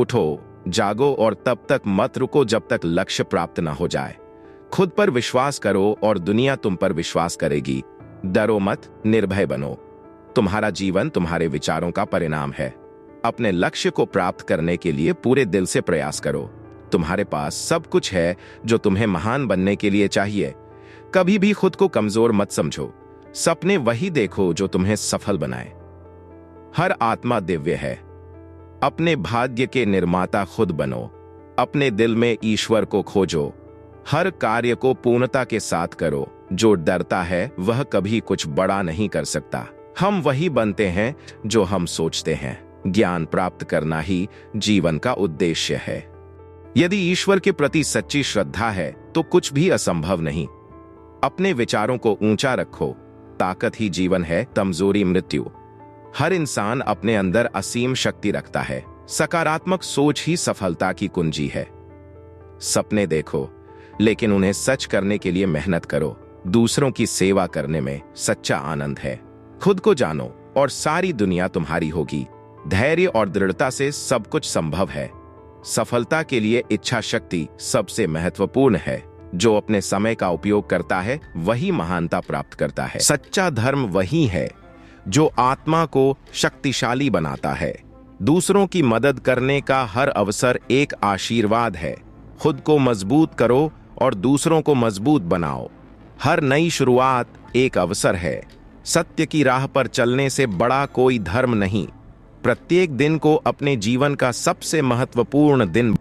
उठो, जागो और तब तक मत रुको जब तक लक्ष्य प्राप्त न हो जाए। खुद पर विश्वास करो और दुनिया तुम पर विश्वास करेगी। डरो मत, निर्भय बनो। तुम्हारा जीवन तुम्हारे विचारों का परिणाम है। अपने लक्ष्य को प्राप्त करने के लिए पूरे दिल से प्रयास करो। तुम्हारे पास सब कुछ है जो तुम्हें महान बनने के लिए चाहिए। कभी भी खुद को कमजोर मत समझो। सपने वही देखो जो तुम्हें सफल बनाए। हर आत्मा दिव्य है। अपने भाग्य के निर्माता खुद बनो। अपने दिल में ईश्वर को खोजो। हर कार्य को पूर्णता के साथ करो। जो डरता है वह कभी कुछ बड़ा नहीं कर सकता। हम वही बनते हैं जो हम सोचते हैं। ज्ञान प्राप्त करना ही जीवन का उद्देश्य है। यदि ईश्वर के प्रति सच्ची श्रद्धा है तो कुछ भी असंभव नहीं। अपने विचारों को ऊंचा रखो। ताकत ही जीवन है, कमजोरी मृत्यु। हर इंसान अपने अंदर असीम शक्ति रखता है। सकारात्मक सोच ही सफलता की कुंजी है। सपने देखो, लेकिन उन्हें सच करने के लिए मेहनत करो। दूसरों की सेवा करने में सच्चा आनंद है। खुद को जानो और सारी दुनिया तुम्हारी होगी। धैर्य और दृढ़ता से सब कुछ संभव है। सफलता के लिए इच्छा शक्ति सबसे महत्वपूर्ण है। जो अपने समय का उपयोग करता है वही महानता प्राप्त करता है। सच्चा धर्म वही है जो आत्मा को शक्तिशाली बनाता है। दूसरों की मदद करने का हर अवसर एक आशीर्वाद है। खुद को मजबूत करो और दूसरों को मजबूत बनाओ। हर नई शुरुआत एक अवसर है। सत्य की राह पर चलने से बड़ा कोई धर्म नहीं। प्रत्येक दिन को अपने जीवन का सबसे महत्वपूर्ण दिन।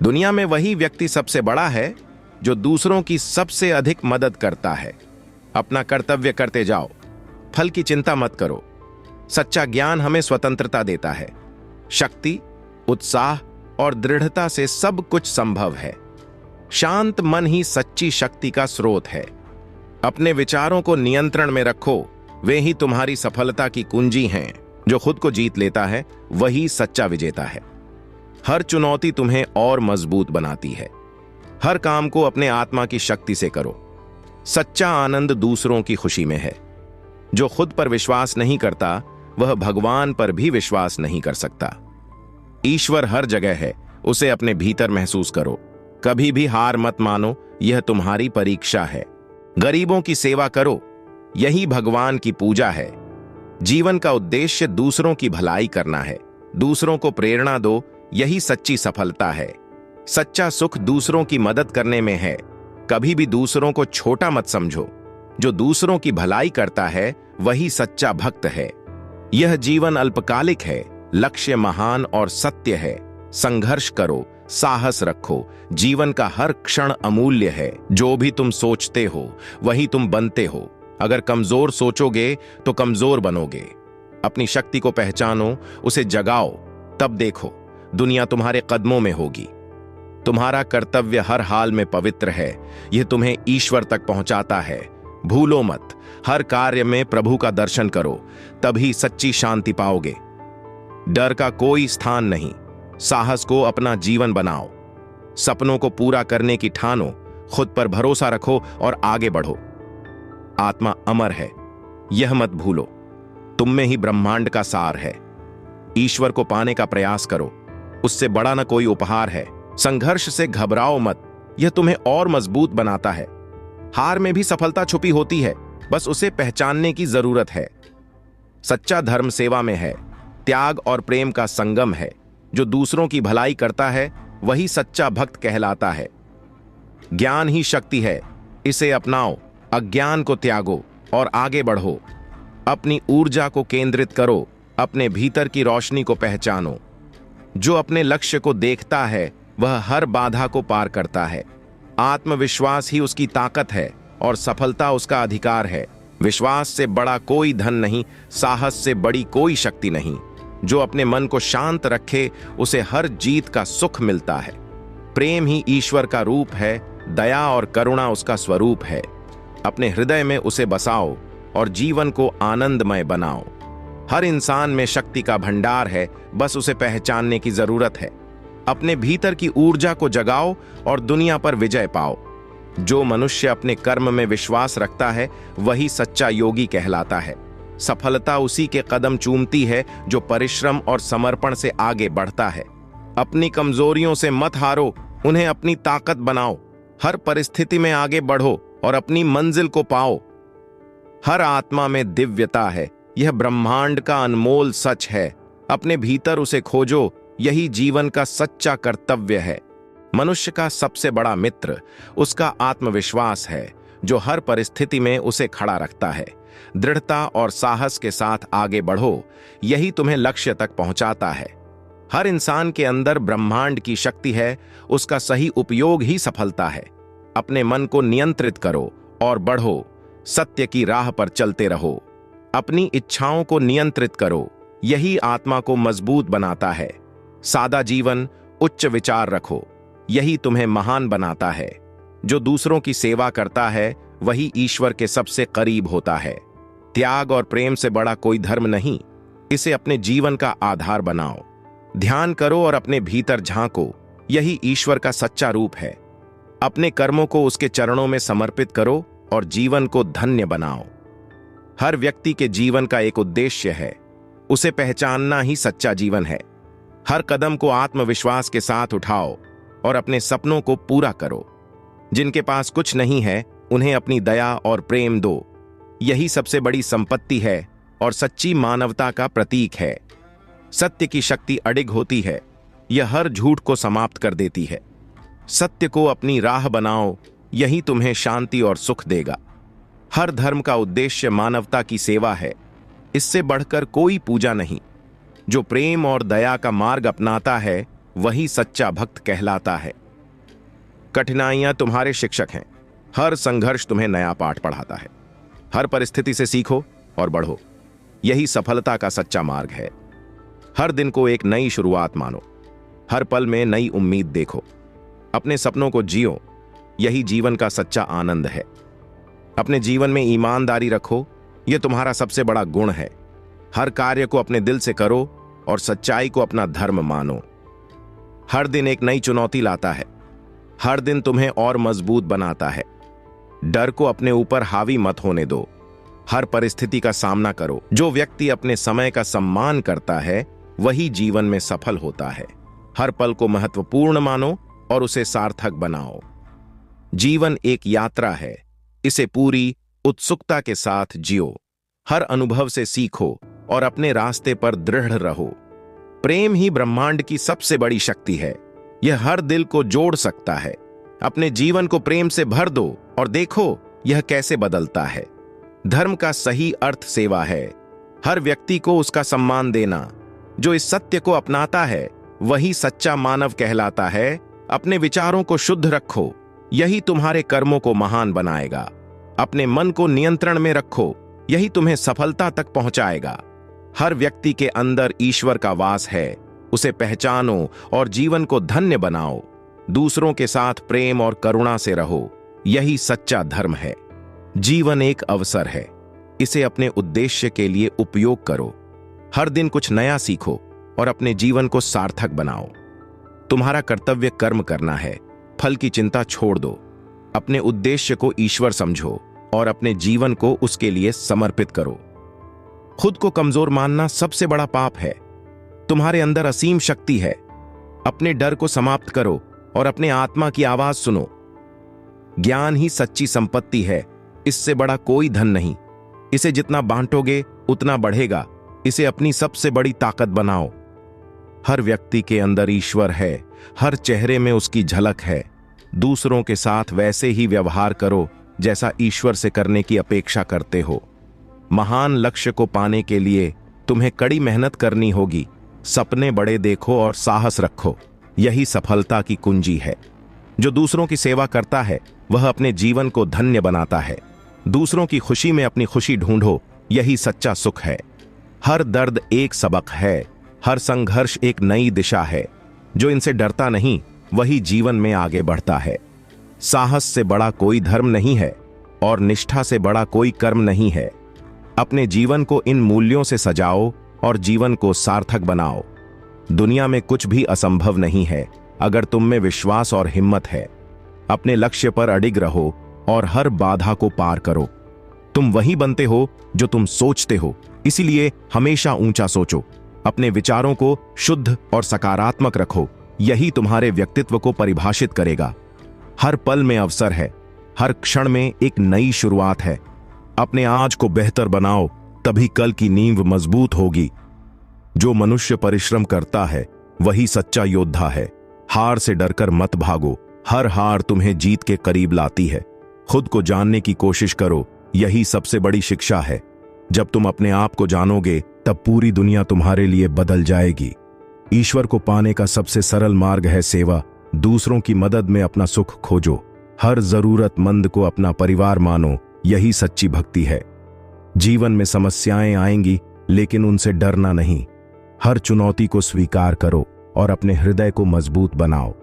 दुनिया में वही व्यक्ति सबसे बड़ा है जो दूसरों की सबसे अधिक मदद करता है। अपना कर्तव्य करते जाओ, फल की चिंता मत करो। सच्चा ज्ञान हमें स्वतंत्रता देता है। शक्ति, उत्साह और दृढ़ता से सब कुछ संभव है। शांत मन ही सच्ची शक्ति का स्रोत है। अपने विचारों को नियंत्रण में रखो। वे ही तुम्हारी सफलता की कुंजी हैं। जो खुद को जीत लेता है वही सच्चा विजेता है। हर चुनौती तुम्हें और मजबूत बनाती है। हर काम को अपने आत्मा की शक्ति से करो। सच्चा आनंद दूसरों की खुशी में है। जो खुद पर विश्वास नहीं करता वह भगवान पर भी विश्वास नहीं कर सकता। ईश्वर हर जगह है, उसे अपने भीतर महसूस करो। कभी भी हार मत मानो, यह तुम्हारी परीक्षा है। गरीबों की सेवा करो, यही भगवान की पूजा है। जीवन का उद्देश्य दूसरों की भलाई करना है। दूसरों को प्रेरणा दो, यही सच्ची सफलता है। सच्चा सुख दूसरों की मदद करने में है। कभी भी दूसरों को छोटा मत समझो। जो दूसरों की भलाई करता है वही सच्चा भक्त है। यह जीवन अल्पकालिक है, लक्ष्य महान और सत्य है। संघर्ष करो, साहस रखो। जीवन का हर क्षण अमूल्य है। जो भी तुम सोचते हो वही तुम बनते हो। अगर कमजोर सोचोगे तो कमजोर बनोगे। अपनी शक्ति को पहचानो, उसे जगाओ, तब देखो दुनिया तुम्हारे कदमों में होगी। तुम्हारा कर्तव्य हर हाल में पवित्र है। यह तुम्हें ईश्वर तक पहुंचाता है। भूलो मत, हर कार्य में प्रभु का दर्शन करो, तभी सच्ची शांति पाओगे। डर का कोई स्थान नहीं। साहस को अपना जीवन बनाओ। सपनों को पूरा करने की ठानो। खुद पर भरोसा रखो और आगे बढ़ो। आत्मा अमर है, यह मत भूलो। तुम में ही ब्रह्मांड का सार है। ईश्वर को पाने का प्रयास करो, उससे बड़ा न कोई उपहार है। संघर्ष से घबराओ मत, यह तुम्हें और मजबूत बनाता है। हार में भी सफलता छुपी होती है, बस उसे पहचानने की जरूरत है। सच्चा धर्म सेवा में है। त्याग और प्रेम का संगम है। जो दूसरों की भलाई करता है वही सच्चा भक्त कहलाता है। ज्ञान ही शक्ति है, इसे अपनाओ। अज्ञान को त्यागो और आगे बढ़ो। अपनी ऊर्जा को केंद्रित करो। अपने भीतर की रोशनी को पहचानो। जो अपने लक्ष्य को देखता है वह हर बाधा को पार करता है। आत्मविश्वास ही उसकी ताकत है और सफलता उसका अधिकार है। विश्वास से बड़ा कोई धन नहीं, साहस से बड़ी कोई शक्ति नहीं। जो अपने मन को शांत रखे उसे हर जीत का सुख मिलता है। प्रेम ही ईश्वर का रूप है। दया और करुणा उसका स्वरूप है। अपने हृदय में उसे बसाओ और जीवन को आनंदमय बनाओ। हर इंसान में शक्ति का भंडार है, बस उसे पहचानने की जरूरत है। अपने भीतर की ऊर्जा को जगाओ और दुनिया पर विजय पाओ। जो मनुष्य अपने कर्म में विश्वास रखता है वही सच्चा योगी कहलाता है। सफलता उसी के कदम चूमती है जो परिश्रम और समर्पण से आगे बढ़ता है। अपनी कमजोरियों से मत हारो, उन्हें अपनी ताकत बनाओ। हर परिस्थिति में आगे बढ़ो और अपनी मंजिल को पाओ। हर आत्मा में दिव्यता है, यह ब्रह्मांड का अनमोल सच है। अपने भीतर उसे खोजो, यही जीवन का सच्चा कर्तव्य है। मनुष्य का सबसे बड़ा मित्र उसका आत्मविश्वास है, जो हर परिस्थिति में उसे खड़ा रखता है। दृढ़ता और साहस के साथ आगे बढ़ो, यही तुम्हें लक्ष्य तक पहुंचाता है। हर इंसान के अंदर ब्रह्मांड की शक्ति है, उसका सही उपयोग ही सफलता है। अपने मन को नियंत्रित करो और बढ़ो, सत्य की राह पर चलते रहो। अपनी इच्छाओं को नियंत्रित करो, यही आत्मा को मजबूत बनाता है। सादा जीवन, उच्च विचार रखो, यही तुम्हें महान बनाता है। जो दूसरों की सेवा करता है वही ईश्वर के सबसे करीब होता है। त्याग और प्रेम से बड़ा कोई धर्म नहीं, इसे अपने जीवन का आधार बनाओ। ध्यान करो और अपने भीतर झांको, यही ईश्वर का सच्चा रूप है। अपने कर्मों को उसके चरणों में समर्पित करो और जीवन को धन्य बनाओ। हर व्यक्ति के जीवन का एक उद्देश्य है, उसे पहचानना ही सच्चा जीवन है। हर कदम को आत्मविश्वास के साथ उठाओ और अपने सपनों को पूरा करो। जिनके पास कुछ नहीं है, उन्हें अपनी दया और प्रेम दो, यही सबसे बड़ी संपत्ति है और सच्ची मानवता का प्रतीक है। सत्य की शक्ति अडिग होती है, यह हर झूठ को समाप्त कर देती है। सत्य को अपनी राह बनाओ, यही तुम्हें शांति और सुख देगा। हर धर्म का उद्देश्य मानवता की सेवा है, इससे बढ़कर कोई पूजा नहीं। जो प्रेम और दया का मार्ग अपनाता है वही सच्चा भक्त कहलाता है। कठिनाइयां तुम्हारे शिक्षक हैं, हर संघर्ष तुम्हें नया पाठ पढ़ाता है। हर परिस्थिति से सीखो और बढ़ो, यही सफलता का सच्चा मार्ग है। हर दिन को एक नई शुरुआत मानो, हर पल में नई उम्मीद देखो। अपने सपनों को जियो, यही जीवन का सच्चा आनंद है। अपने जीवन में ईमानदारी रखो, यह तुम्हारा सबसे बड़ा गुण है। हर कार्य को अपने दिल से करो और सच्चाई को अपना धर्म मानो। हर दिन एक नई चुनौती लाता है, हर दिन तुम्हें और मजबूत बनाता है। डर को अपने ऊपर हावी मत होने दो, हर परिस्थिति का सामना करो। जो व्यक्ति अपने समय का सम्मान करता है वही जीवन में सफल होता है। हर पल को महत्वपूर्ण मानो और उसे सार्थक बनाओ। जीवन एक यात्रा है, इसे पूरी उत्सुकता के साथ जियो। हर अनुभव से सीखो और अपने रास्ते पर दृढ़ रहो। प्रेम ही ब्रह्मांड की सबसे बड़ी शक्ति है, यह हर दिल को जोड़ सकता है। अपने जीवन को प्रेम से भर दो और देखो यह कैसे बदलता है। धर्म का सही अर्थ सेवा है, हर व्यक्ति को उसका सम्मान देना। जो इस सत्य को अपनाता है वही सच्चा मानव कहलाता है। अपने विचारों को शुद्ध रखो, यही तुम्हारे कर्मों को महान बनाएगा। अपने मन को नियंत्रण में रखो, यही तुम्हें सफलता तक पहुंचाएगा। हर व्यक्ति के अंदर ईश्वर का वास है, उसे पहचानो और जीवन को धन्य बनाओ। दूसरों के साथ प्रेम और करुणा से रहो, यही सच्चा धर्म है। जीवन एक अवसर है, इसे अपने उद्देश्य के लिए उपयोग करो। हर दिन कुछ नया सीखो और अपने जीवन को सार्थक बनाओ। तुम्हारा कर्तव्य कर्म करना है, फल की चिंता छोड़ दो। अपने उद्देश्य को ईश्वर समझो और अपने जीवन को उसके लिए समर्पित करो। खुद को कमजोर मानना सबसे बड़ा पाप है। तुम्हारे अंदर असीम शक्ति है। अपने डर को समाप्त करो और अपने आत्मा की आवाज सुनो। ज्ञान ही सच्ची संपत्ति है, इससे बड़ा कोई धन नहीं। इसे जितना बांटोगे उतना बढ़ेगा, इसे अपनी सबसे बड़ी ताकत बनाओ। हर व्यक्ति के अंदर ईश्वर है, हर चेहरे में उसकी झलक है। दूसरों के साथ वैसे ही व्यवहार करो जैसा ईश्वर से करने की अपेक्षा करते हो। महान लक्ष्य को पाने के लिए तुम्हें कड़ी मेहनत करनी होगी। सपने बड़े देखो और साहस रखो, यही सफलता की कुंजी है। जो दूसरों की सेवा करता है वह अपने जीवन को धन्य बनाता है। दूसरों की खुशी में अपनी खुशी ढूंढो, यही सच्चा सुख है। हर दर्द एक सबक है, हर संघर्ष एक नई दिशा है। जो इनसे डरता नहीं वही जीवन में आगे बढ़ता है। साहस से बड़ा कोई धर्म नहीं है और निष्ठा से बड़ा कोई कर्म नहीं है। अपने जीवन को इन मूल्यों से सजाओ और जीवन को सार्थक बनाओ। दुनिया में कुछ भी असंभव नहीं है अगर तुम में विश्वास और हिम्मत है। अपने लक्ष्य पर अडिग रहो और हर बाधा को पार करो। तुम वही बनते हो जो तुम सोचते हो, इसीलिए हमेशा ऊंचा सोचो। अपने विचारों को शुद्ध और सकारात्मक रखो, यही तुम्हारे व्यक्तित्व को परिभाषित करेगा। हर पल में अवसर है, हर क्षण में एक नई शुरुआत है। अपने आज को बेहतर बनाओ, तभी कल की नींव मजबूत होगी। जो मनुष्य परिश्रम करता है वही सच्चा योद्धा है। हार से डरकर मत भागो, हर हार तुम्हें जीत के करीब लाती है। खुद को जानने की कोशिश करो, यही सबसे बड़ी शिक्षा है। जब तुम अपने आप को जानोगे तब पूरी दुनिया तुम्हारे लिए बदल जाएगी। ईश्वर को पाने का सबसे सरल मार्ग है सेवा। दूसरों की मदद में अपना सुख खोजो, हर जरूरतमंद को अपना परिवार मानो, यही सच्ची भक्ति है। जीवन में समस्याएं आएंगी, लेकिन उनसे डरना नहीं। हर चुनौती को स्वीकार करो और अपने हृदय को मजबूत बनाओ।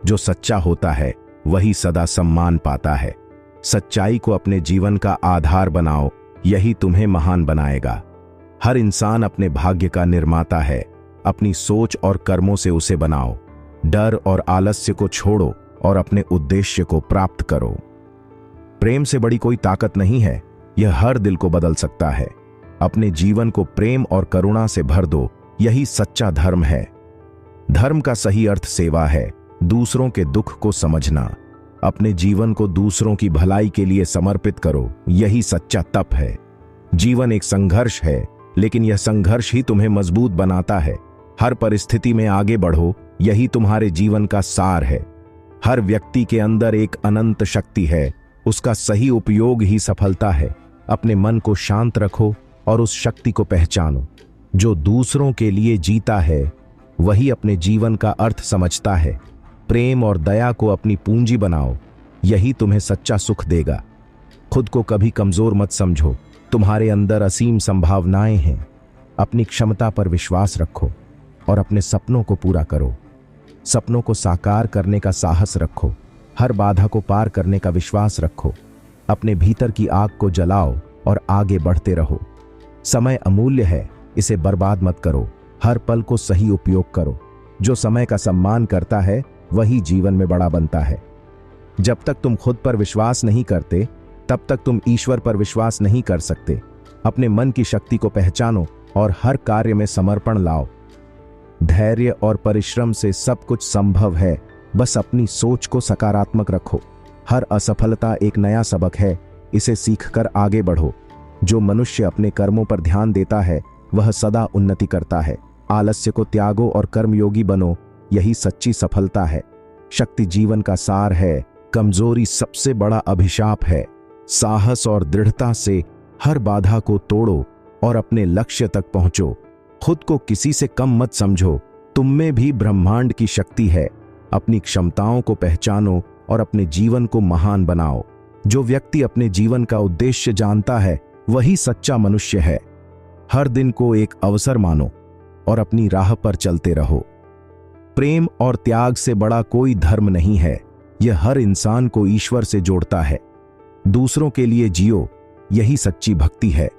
जो सच्चा होता है वही सदा सम्मान पाता है। सच्चाई को अपने जीवन का आधार बनाओ, यही तुम्हें महान बनाएगा। हर इंसान अपने भाग्य का निर्माता है। अपनी सोच और कर्मों से उसे बनाओ। डर और आलस्य को छोड़ो और अपने उद्देश्य को प्राप्त करो। प्रेम से बड़ी कोई ताकत नहीं है, यह हर दिल को बदल सकता है। अपने जीवन को प्रेम और करुणा से भर दो, यही सच्चा धर्म है। धर्म का सही अर्थ सेवा है, दूसरों के दुख को समझना। अपने जीवन को दूसरों की भलाई के लिए समर्पित करो, यही सच्चा तप है। जीवन एक संघर्ष है, लेकिन यह संघर्ष ही तुम्हें मजबूत बनाता है। हर परिस्थिति में आगे बढ़ो, यही तुम्हारे जीवन का सार है। हर व्यक्ति के अंदर एक अनंत शक्ति है, उसका सही उपयोग ही सफलता है। अपने मन को शांत रखो और उस शक्ति को पहचानो। जो दूसरों के लिए जीता है वही अपने जीवन का अर्थ समझता है। प्रेम और दया को अपनी पूंजी बनाओ, यही तुम्हें सच्चा सुख देगा। खुद को कभी कमजोर मत समझो, तुम्हारे अंदर असीम संभावनाएं हैं। अपनी क्षमता पर विश्वास रखो और अपने सपनों को पूरा करो। सपनों को साकार करने का साहस रखो, हर बाधा को पार करने का विश्वास रखो। अपने भीतर की आग को जलाओ और आगे बढ़ते रहो। समय अमूल्य है, इसे बर्बाद मत करो। हर पल को सही उपयोग करो। जो समय का सम्मान करता है वही जीवन में बड़ा बनता है। जब तक तुम खुद पर विश्वास नहीं करते, तब तक तुम ईश्वर पर विश्वास नहीं कर सकते। अपने मन की शक्ति को पहचानो और हर कार्य में समर्पण लाओ। धैर्य और परिश्रम से सब कुछ संभव है, बस अपनी सोच को सकारात्मक रखो। हर असफलता एक नया सबक है, इसे सीखकर आगे बढ़ो। जो मनुष्य अपने कर्मों पर ध्यान देता है वह सदा उन्नति करता है। आलस्य को त्यागो और कर्मयोगी बनो, यही सच्ची सफलता है। शक्ति जीवन का सार है, कमजोरी सबसे बड़ा अभिशाप है। साहस और दृढ़ता से हर बाधा को तोड़ो और अपने लक्ष्य तक पहुंचो। खुद को किसी से कम मत समझो, तुम में भी ब्रह्मांड की शक्ति है। अपनी क्षमताओं को पहचानो और अपने जीवन को महान बनाओ। जो व्यक्ति अपने जीवन का उद्देश्य जानता है वही सच्चा मनुष्य है। हर दिन को एक अवसर मानो और अपनी राह पर चलते रहो। प्रेम और त्याग से बड़ा कोई धर्म नहीं है, यह हर इंसान को ईश्वर से जोड़ता है। दूसरों के लिए जियो, यही सच्ची भक्ति है।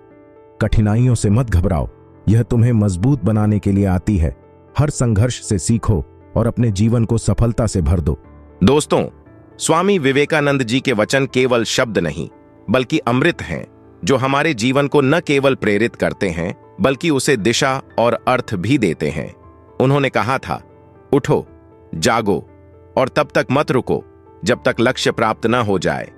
कठिनाइयों से मत घबराओ, यह तुम्हें मजबूत बनाने के लिए आती है। हर संघर्ष से सीखो और अपने जीवन को सफलता से भर दो। दोस्तों, स्वामी विवेकानंद जी के वचन केवल शब्द नहीं बल्कि अमृत हैं, जो हमारे जीवन को न केवल प्रेरित करते हैं बल्कि उसे दिशा और अर्थ भी देते हैं। उन्होंने कहा था, उठो, जागो और तब तक मत रुको जब तक लक्ष्य प्राप्त न हो जाए।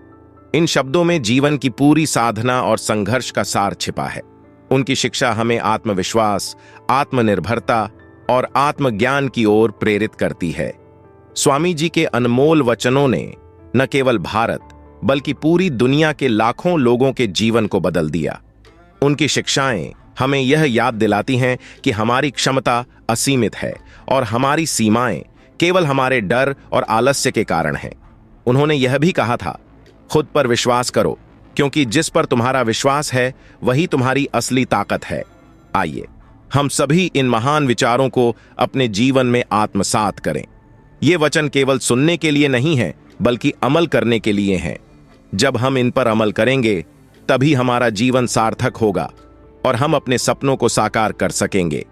इन शब्दों में जीवन की पूरी साधना और संघर्ष का सार छिपा है। उनकी शिक्षा हमें आत्मविश्वास, आत्मनिर्भरता और आत्मज्ञान की ओर प्रेरित करती है। स्वामी जी के अनमोल वचनों ने न केवल भारत बल्कि पूरी दुनिया के लाखों लोगों के जीवन को बदल दिया। उनकी शिक्षाएं हमें यह याद दिलाती हैं कि हमारी क्षमता असीमित है और हमारी सीमाएं केवल हमारे डर और आलस्य के कारण हैं। उन्होंने यह भी कहा था, खुद पर विश्वास करो, क्योंकि जिस पर तुम्हारा विश्वास है वही तुम्हारी असली ताकत है। आइए हम सभी इन महान विचारों को अपने जीवन में आत्मसात करें। ये वचन केवल सुनने के लिए नहीं है बल्कि अमल करने के लिए हैं। जब हम इन पर अमल करेंगे तभी हमारा जीवन सार्थक होगा और हम अपने सपनों को साकार कर सकेंगे।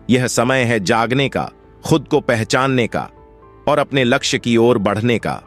यह समय है जागने का, खुद को पहचानने का और अपने लक्ष्य की ओर बढ़ने का।